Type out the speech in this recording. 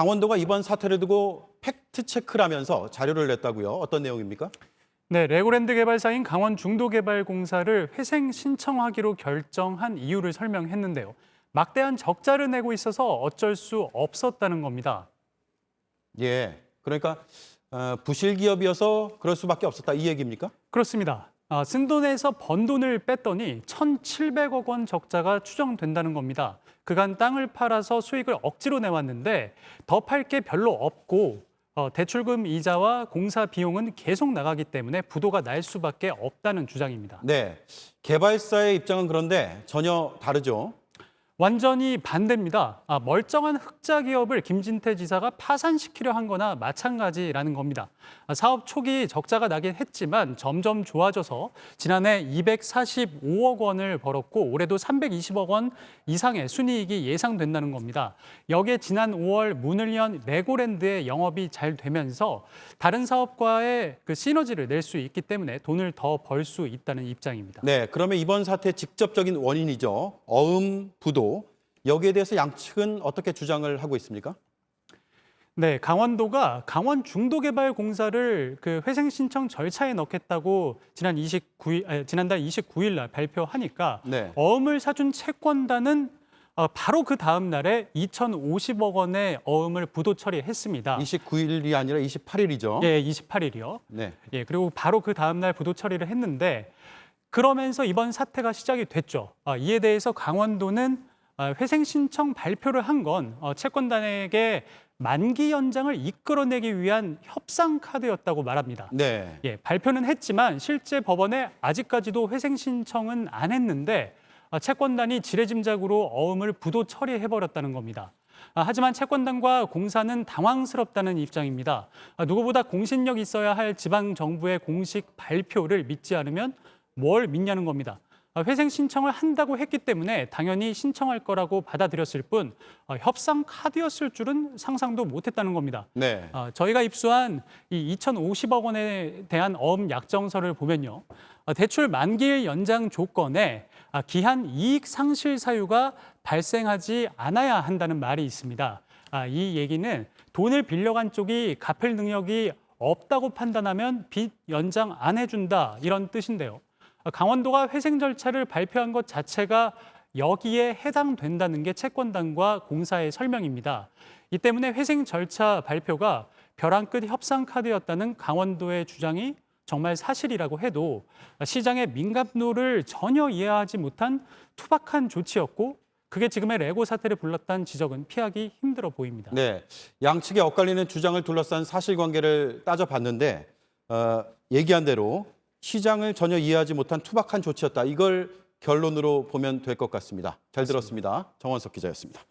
강원도가 이번 사태를 두고 팩트 체크를 하면서 자료를 냈다고요. 어떤 내용입니까? 네, 레고랜드 개발사인 강원중도개발공사를 회생 신청하기로 결정한 이유를 설명했는데요. 막대한 적자를 내고 있어서 어쩔 수 없었다는 겁니다. 예, 그러니까 부실 기업이어서 그럴 수밖에 없었다 이 얘기입니까? 그렇습니다. 쓴 돈에서 번 돈을 뺐더니 1,700억 원 적자가 추정된다는 겁니다. 그간 땅을 팔아서 수익을 억지로 내왔는데 더 팔 게 별로 없고 대출금 이자와 공사 비용은 계속 나가기 때문에 부도가 날 수밖에 없다는 주장입니다. 네, 개발사의 입장은 그런데 전혀 다르죠. 완전히 반대입니다. 멀쩡한 흑자 기업을 김진태 지사가 파산시키려 한 거나 마찬가지라는 겁니다. 사업 초기 적자가 나긴 했지만 점점 좋아져서 지난해 245억 원을 벌었고 올해도 320억 원 이상의 순이익이 예상된다는 겁니다. 여기에 지난 5월 문을 연 레고랜드의 영업이 잘 되면서 다른 사업과의 그 시너지를 낼 수 있기 때문에 돈을 더 벌 수 있다는 입장입니다. 네, 그러면 이번 사태의 직접적인 원인이죠. 어음, 부도. 여기에 대해서 양측은 어떻게 주장을 하고 있습니까? 네, 강원도가 강원중도개발공사를 그 회생 신청 절차에 넣겠다고 지난달 29일 날 발표하니까 네. 어음을 사준 채권단은 바로 그 다음 날에 2,050억 원의 어음을 부도 처리했습니다. 29일이 아니라 28일이죠. 예, 28일이요. 네. 예, 그리고 바로 그 다음 날 부도 처리를 했는데 그러면서 이번 사태가 시작이 됐죠. 이에 대해서 강원도는 회생 신청 발표를 한 건 채권단에게 만기 연장을 이끌어내기 위한 협상 카드였다고 말합니다. 네. 예, 발표는 했지만 실제 법원에 아직까지도 회생 신청은 안 했는데 채권단이 지레짐작으로 어음을 부도 처리해버렸다는 겁니다. 하지만 채권단과 공사는 당황스럽다는 입장입니다. 누구보다 공신력 있어야 할 지방정부의 공식 발표를 믿지 않으면 뭘 믿냐는 겁니다. 회생 신청을 한다고 했기 때문에 당연히 신청할 거라고 받아들였을 뿐 협상 카드였을 줄은 상상도 못했다는 겁니다. 네. 저희가 입수한 이 2,050억 원에 대한 어음 약정서를 보면요. 대출 만기일 연장 조건에 기한 이익 상실 사유가 발생하지 않아야 한다는 말이 있습니다. 이 얘기는 돈을 빌려간 쪽이 갚을 능력이 없다고 판단하면 빚 연장 안 해준다 이런 뜻인데요. 강원도가 회생 절차를 발표한 것 자체가 여기에 해당된다는 게 채권단과 공사의 설명입니다. 이 때문에 회생 절차 발표가 벼랑 끝 협상 카드였다는 강원도의 주장이 정말 사실이라고 해도 시장의 민감도를 전혀 이해하지 못한 투박한 조치였고 그게 지금의 레고 사태를 불렀다는 지적은 피하기 힘들어 보입니다. 네. 양측의 엇갈리는 주장을 둘러싼 사실관계를 따져봤는데 얘기한 대로 시장을 전혀 이해하지 못한 투박한 조치였다. 이걸 결론으로 보면 될 것 같습니다. 잘 들었습니다. 정원석 기자였습니다.